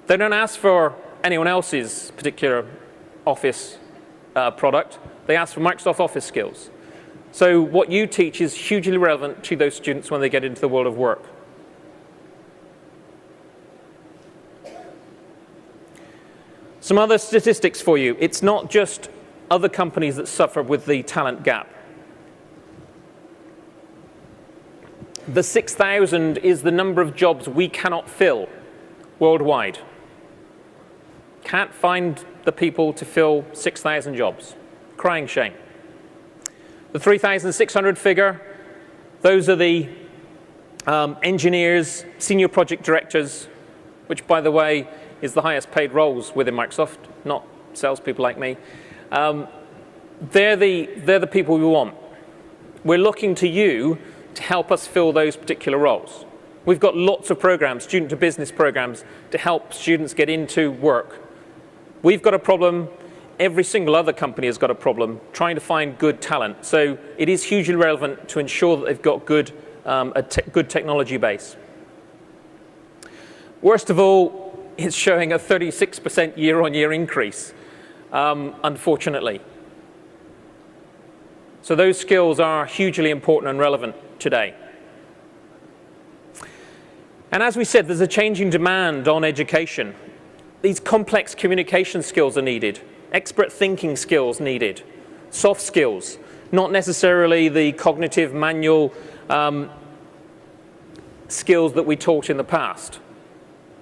they don't ask for anyone else's particular Office product. They ask for Microsoft Office skills. So what you teach is hugely relevant to those students when they get into the world of work. Some other statistics for you. It's not just other companies that suffer with the talent gap. The 6,000 is the number of jobs we cannot fill worldwide. Can't find the people to fill 6,000 jobs. Crying shame. The 3,600 figure, those are the engineers, senior project directors, which, by the way, is the highest paid roles within Microsoft, not salespeople like me. They're the people we want. We're looking to you to help us fill those particular roles. We've got lots of programs, student to business programs, to help students get into work. We've got a problem. Every single other company has got a problem trying to find good talent. So it is hugely relevant to ensure that they've got good technology base. Worst of all, it's showing a 36% year-on-year increase, unfortunately. So those skills are hugely important and relevant today. And as we said, there's a changing demand on education. These complex communication skills are needed, expert thinking skills needed, soft skills, not necessarily the cognitive manual skills that we taught in the past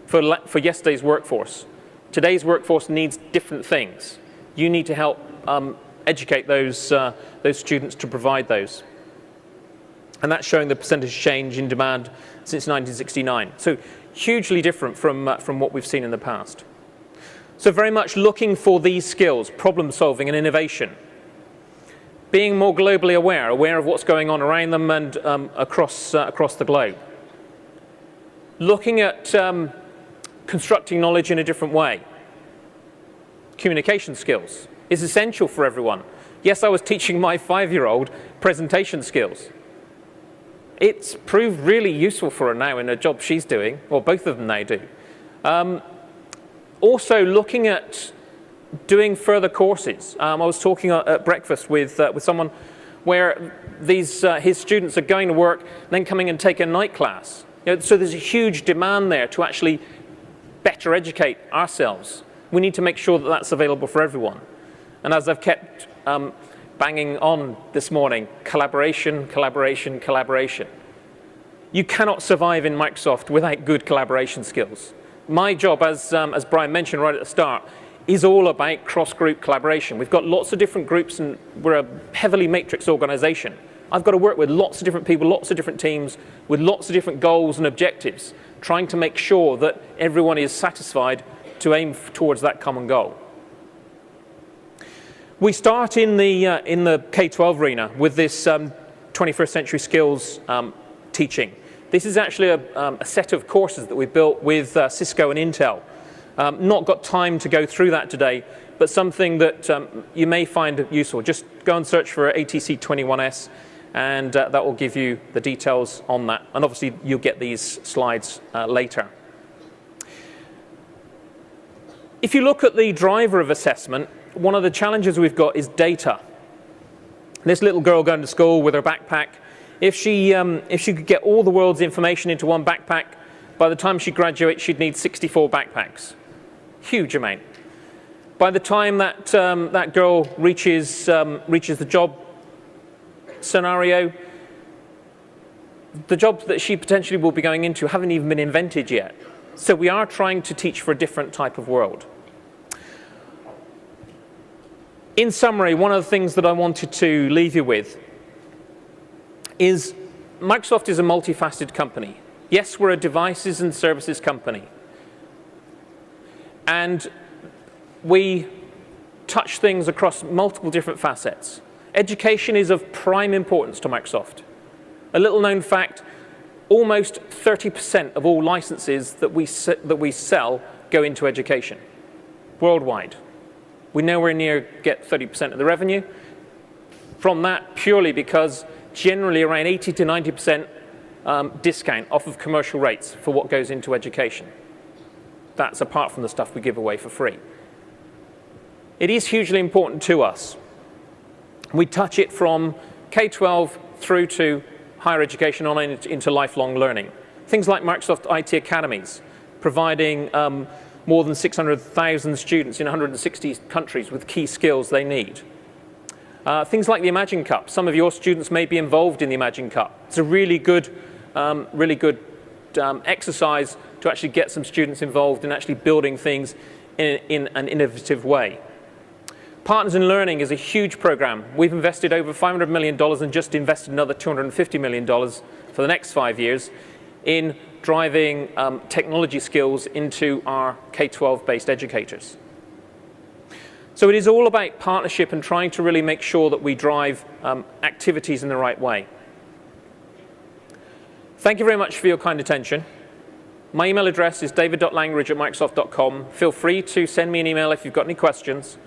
for yesterday's workforce. Today's workforce needs different things. You need to help educate those students to provide those. And that's showing the percentage change in demand since 1969. So hugely different from what we've seen in the past. So very much looking for these skills, problem solving and innovation. Being more globally aware of what's going on around them and across the globe. Looking at constructing knowledge in a different way. Communication skills is essential for everyone. Yes, I was teaching my 5-year-old presentation skills. It's proved really useful for her now in a job she's doing, or both of them now do. Also looking at doing further courses. I was talking at breakfast with someone where his students are going to work, then coming and take a night class. So there's a huge demand there to actually better educate ourselves. We need to make sure that that's available for everyone. And as I've kept banging on this morning, collaboration, collaboration, collaboration. You cannot survive in Microsoft without good collaboration skills. My job, as Brian mentioned right at the start, is all about cross-group collaboration. We've got lots of different groups and we're a heavily matrix organization. I've got to work with lots of different people, lots of different teams, with lots of different goals and objectives, trying to make sure that everyone is satisfied to aim towards that common goal. We start in the K-12 arena with this 21st century skills teaching. This is actually a set of courses that we built with Cisco and Intel. Not got time to go through that today, but something that you may find useful. Just go and search for ATC 21S, and that will give you the details on that. And obviously, you'll get these slides later. If you look at the driver of assessment, one of the challenges we've got is data. This little girl going to school with her backpack, if she could get all the world's information into one backpack, by the time she graduates, she'd need 64 backpacks. Huge amount. By the time that that girl reaches the job scenario, the jobs that she potentially will be going into haven't even been invented yet. So we are trying to teach for a different type of world. In summary, one of the things that I wanted to leave you with is Microsoft is a multifaceted company. Yes, we're a devices and services company. And we touch things across multiple different facets. Education is of prime importance to Microsoft. A little known fact, almost 30% of all licenses that we sell go into education worldwide. We nowhere near get 30% of the revenue from that, purely because generally around 80 to 90% discount off of commercial rates for what goes into education. That's apart from the stuff we give away for free. It is hugely important to us. We touch it from K-12 through to higher education on into lifelong learning. Things like Microsoft IT Academies, providing more than 600,000 students in 160 countries with key skills they need. Things like the Imagine Cup. Some of your students may be involved in the Imagine Cup. It's a really good exercise to actually get some students involved in actually building things in an innovative way. Partners in Learning is a huge program. We've invested over $500 million and just invested another $250 million for the next 5 years in driving technology skills into our K-12 based educators. So it is all about partnership and trying to really make sure that we drive activities in the right way. Thank you very much for your kind attention. My email address is david.langridge@microsoft.com. Feel free to send me an email if you've got any questions.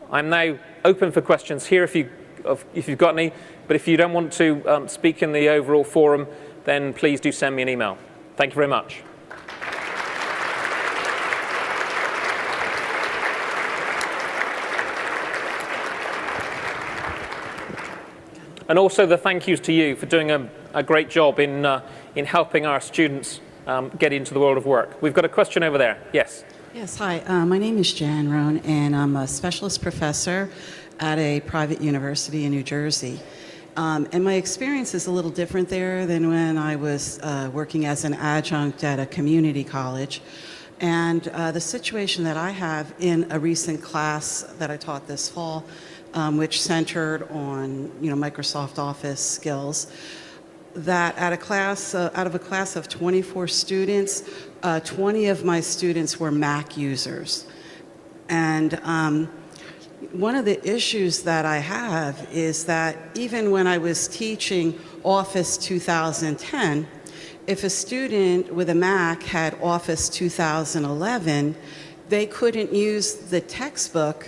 I'm now open for questions here if you've got any, but if you don't want to speak in the overall forum, then please do send me an email. Thank you very much. And also the thank yous to you for doing a great job in helping our students get into the world of work. We've got a question over there. Yes. Yes, hi. My name is Jan Rohn, and I'm a specialist professor at a private university in New Jersey. And my experience is a little different there than when I was working as an adjunct at a community college. And the situation that I have in a recent class that I taught this fall, which centered on Microsoft Office skills, that out of a class of 24 students, 20 of my students were Mac users. And one of the issues that I have is that even when I was teaching Office 2010, if a student with a Mac had Office 2011, they couldn't use the textbook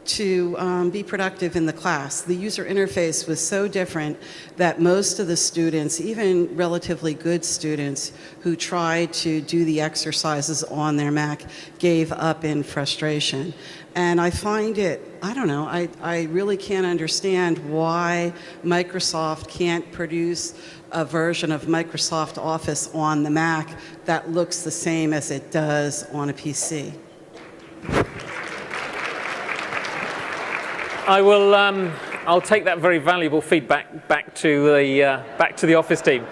to be productive in the class. The user interface was so different that most of the students, even relatively good students who tried to do the exercises on their Mac, gave up in frustration. And I find it, I don't know, I really can't understand why Microsoft can't produce a version of Microsoft Office on the Mac that looks the same as it does on a PC. I'll take that very valuable feedback back to the Office team.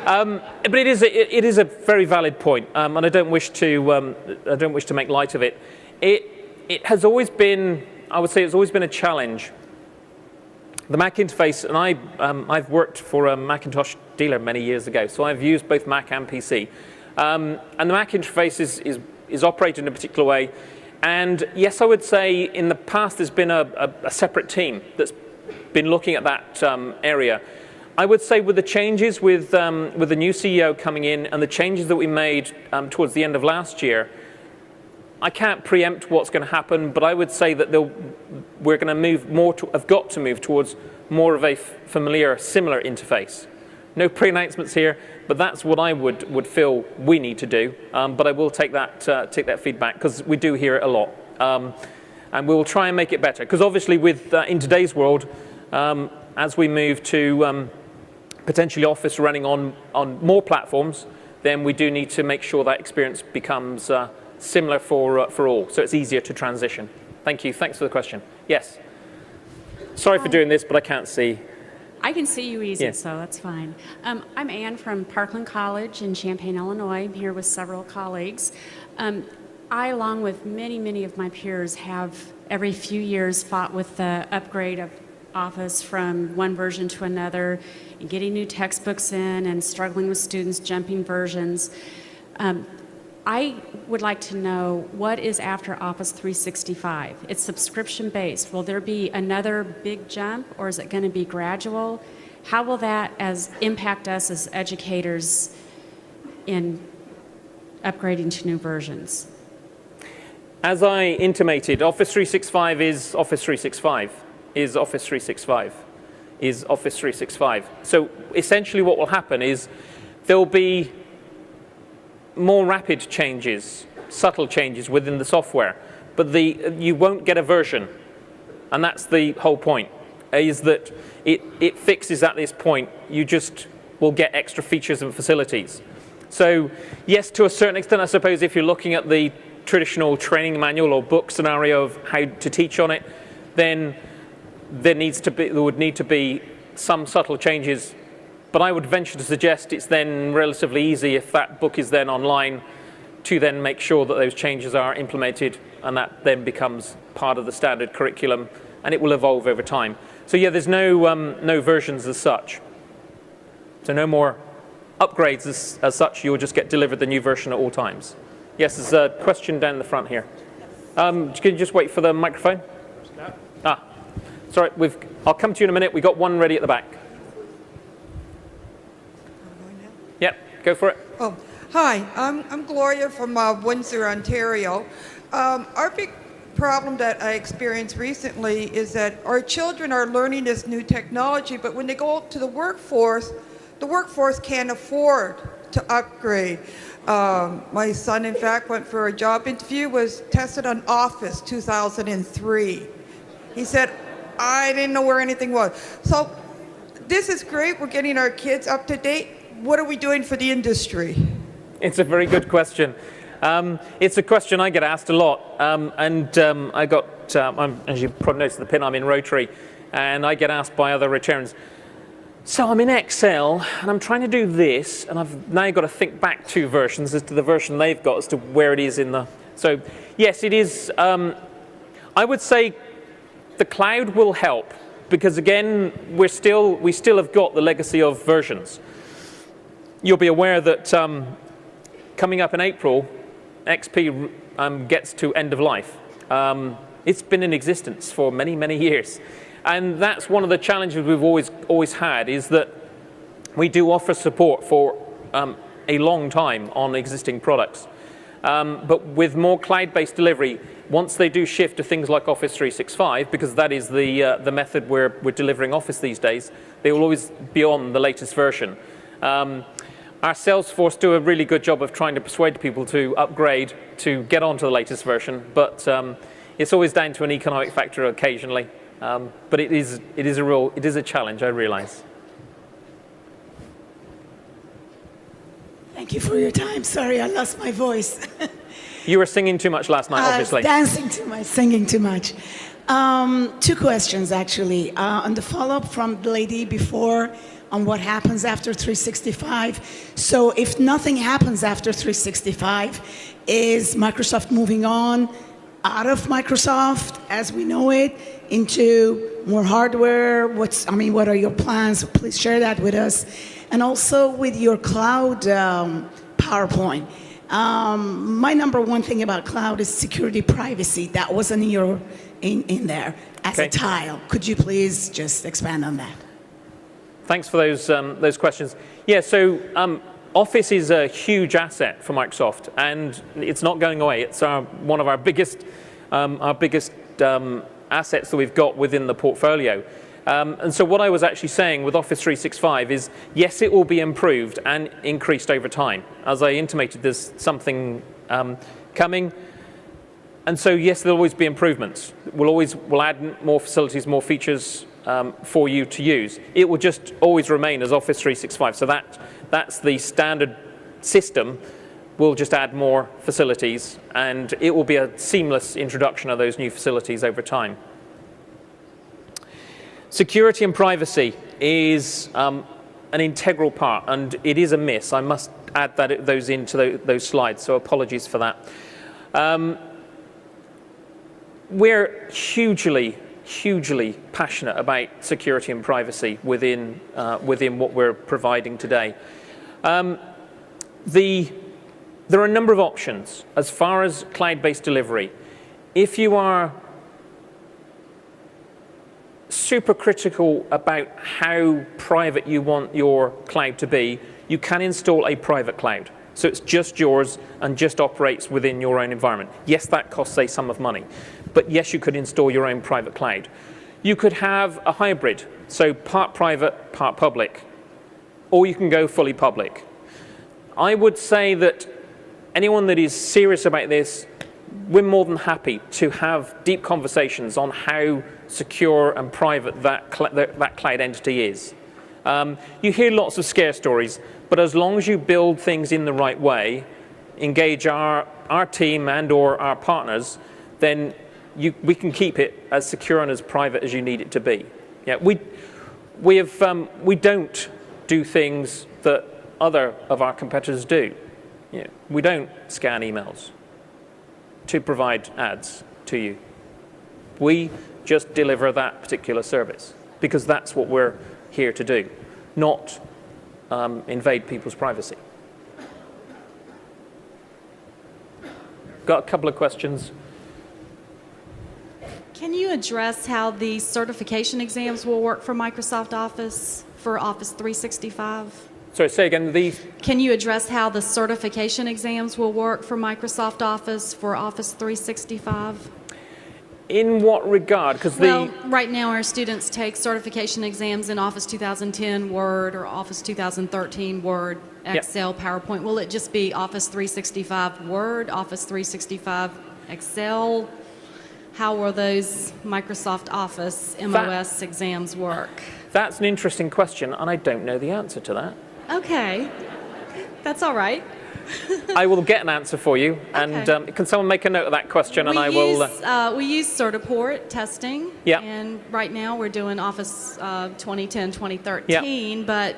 But it is a very valid point, and I don't wish to make light of it. It has always been, I would say, it's always been a challenge. The Mac interface, and I've worked for a Macintosh dealer many years ago, so I've used both Mac and PC, and the Mac interface is operated in a particular way. And yes, I would say in the past there's been a separate team that's been looking at that area. I would say with the changes with the new CEO coming in and the changes that we made towards the end of last year, I can't preempt what's going to happen, but I would say that we're going to move more have got to move towards more of a familiar, similar interface. No pre-announcements here, but that's what I would feel we need to do. But I will take that feedback because we do hear it a lot, and we will try and make it better. Because obviously, with in today's world, as we move to potentially Office running on more platforms, then we do need to make sure that experience becomes similar for all, so it's easier to transition. Thank you. Thanks for the question. Yes. Sorry for doing this, but I can't see. I can see you easy, Yeah. so that's fine. I'm Ann from Parkland College in Champaign, Illinois. I'm here with several colleagues. I, along with many of my peers, have every few years fought with the upgrade of Office from one version to another, and getting new textbooks in and struggling with students jumping versions. I would like to know what is after Office 365. It's subscription-based. Will there be another big jump, or is it going to be gradual? How will that impact us as educators in upgrading to new versions? As I intimated, Office 365 is Office 365, is Office 365, is Office 365. So essentially what will happen is there'll be more rapid changes, subtle changes within the software, but you won't get a version. And that's the whole point, is that it fixes at this point. You just will get extra features and facilities. So yes, to a certain extent, I suppose, if you're looking at the traditional training manual or book scenario of how to teach on it, then there would need to be some subtle changes. But I would venture to suggest it's then relatively easy, if that book is then online, to then make sure that those changes are implemented, and that then becomes part of the standard curriculum, and it will evolve over time. So yeah, there's no versions as such. So no more upgrades as such. You'll just get delivered the new version at all times. Yes, there's a question down the front here. Can you just wait for the microphone? Sorry, I'll come to you in a minute. We've got one ready at the back. Yep, go for it. Oh, hi, I'm Gloria from Windsor, Ontario. Our big problem that I experienced recently is that our children are learning this new technology, but when they go out to the workforce can't afford to upgrade. My son, in fact, went for a job interview, was tested on Office 2003. He said, I didn't know where anything was. So this is great. We're getting our kids up to date. What are we doing for the industry? It's a very good question. It's a question I get asked a lot. I got, as you probably noticed the pin, I'm in Rotary, and I get asked by other Rotarians, so I'm in Excel, and I'm trying to do this, and I've now got to think back 2 versions as to the version they've got, as to where it is in the... So, yes, it is... I would say the cloud will help, because, again, we still have got the legacy of versions. You'll be aware that coming up in April, XP gets to end of life. It's been in existence for many years. And that's one of the challenges we've always had, is that we do offer support for a long time on existing products. But with more cloud-based delivery, once they do shift to things like Office 365, because that is the method we're delivering Office these days, they will always be on the latest version. Our sales force do a really good job of trying to persuade people to upgrade to get onto the latest version, but it's always down to an economic factor occasionally. But it is a challenge, I realize. Thank you for your time. Sorry, I lost my voice. You were singing too much last night, obviously. Dancing too much, singing too much. 2 questions, actually. On the follow-up from the lady before on what happens after 365. So if nothing happens after 365, is Microsoft moving on out of Microsoft as we know it into more hardware? What are your plans? Please share that with us. And also with your cloud PowerPoint. My number one thing about cloud is security, privacy. That wasn't in there as a tile. Could you please just expand on that? Thanks for those questions. Yeah, so Office is a huge asset for Microsoft, and it's not going away. It's one of our biggest assets that we've got within the portfolio. And so what I was actually saying with Office 365 is, yes, it will be improved and increased over time. As I intimated, there's something coming. And so, yes, there'll always be improvements. We'll add more facilities, more features for you to use. It will just always remain as Office 365. So that's the standard system, we'll just add more facilities, and it will be a seamless introduction of those new facilities over time. Security and privacy is an integral part, and it is a miss. I must add those into those slides, so apologies for that. We're hugely passionate about security and privacy within what we're providing today. There are a number of options as far as cloud-based delivery. If you are super critical about how private you want your cloud to be, you can install a private cloud. So it's just yours and just operates within your own environment. Yes, that costs a sum of money, but yes, you could install your own private cloud. You could have a hybrid, so part private, part public, or you can go fully public. I would say that anyone that is serious about this, we're more than happy to have deep conversations on how secure and private that cloud entity is. You hear lots of scare stories, but as long as you build things in the right way, engage our team and or our partners, then we can keep it as secure and as private as you need it to be. Yeah, we don't do things that other of our competitors do. Yeah, we don't scan emails to provide ads to you. We just deliver that particular service because that's what we're here to do, not invade people's privacy. Got a couple of questions. Can you address how the certification exams will work for Microsoft Office for Office 365? Sorry, say again. Can you address how the certification exams will work for Microsoft Office for Office 365? In what regard? Well, right now our students take certification exams in Office 2010 Word or Office 2013 Word, Excel, yep. PowerPoint. Will it just be Office 365 Word, Office 365 Excel? How will those Microsoft Office MOS exams work? That's an interesting question, and I don't know the answer to that. Okay, that's all right. I will get an answer for you, and okay. Can someone make a note of that question, and I will... We use Certiport testing, yeah. And right now we're doing Office 2010, 2013, yeah. But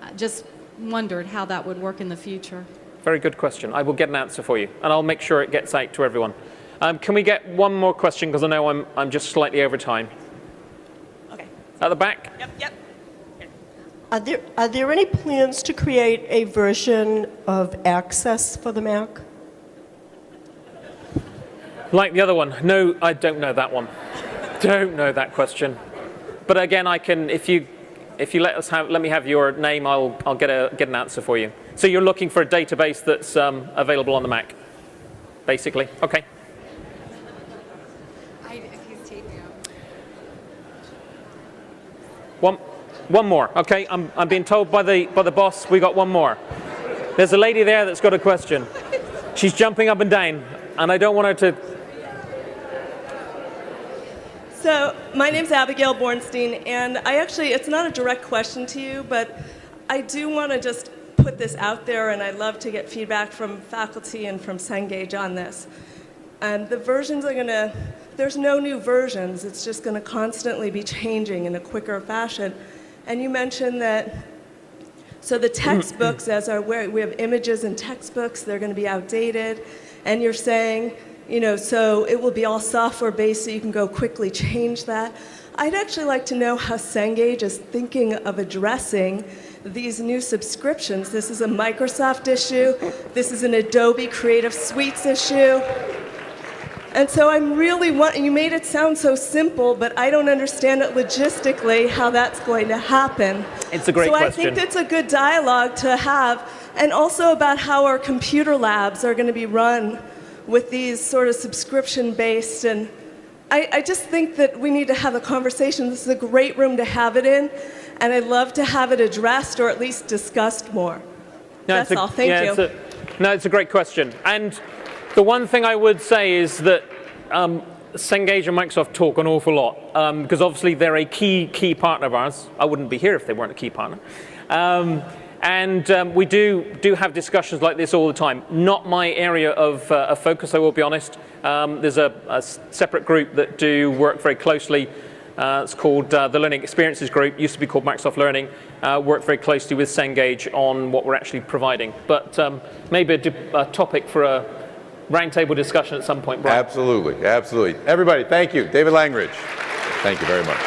I just wondered how that would work in the future. Very good question. I will get an answer for you, and I'll make sure it gets out to everyone. Can we get one more question, because I know I'm just slightly over time. Okay. At the back? Yep. Are there any plans to create a version of Access for the Mac? Like the other one. No, I don't know that one. Don't know that question. But again, I can, if you let me have your name, I'll get an answer for you. So you're looking for a database that's available on the Mac, basically. Okay. One more, okay? I'm being told by the boss we got one more. There's a lady there that's got a question. She's jumping up and down, and I don't want her to. So my name's Abigail Bornstein, and it's not a direct question to you, but I do want to just put this out there, and I'd love to get feedback from faculty and from Cengage on this. And the versions are there's no new versions. It's just going to constantly be changing in a quicker fashion. And you mentioned that, so the textbooks, we have images and textbooks, they're going to be outdated. And you're saying, so it will be all software-based so you can go quickly change that. I'd actually like to know how Cengage is thinking of addressing these new subscriptions. This is a Microsoft issue. This is an Adobe Creative Suites issue. And so I'm really you made it sound so simple, but I don't understand it logistically how that's going to happen. It's a great question. So I think it's a good dialogue to have, and also about how our computer labs are going to be run with these sort of subscription-based. And I just think that we need to have a conversation. This is a great room to have it in, and I'd love to have it addressed or at least discussed more. That's all. Thank you. It's a great question. And the one thing I would say is that Cengage and Microsoft talk an awful lot because obviously they're a key partner of ours. I wouldn't be here if they weren't a key partner. And we do have discussions like this all the time. Not my area of focus, I will be honest. There's a separate group that do work very closely. It's called the Learning Experiences Group, used to be called Microsoft Learning, work very closely with Cengage on what we're actually providing. But maybe a topic for a roundtable discussion at some point, Brian. Absolutely, absolutely. Everybody, thank you. David Langridge, thank you very much.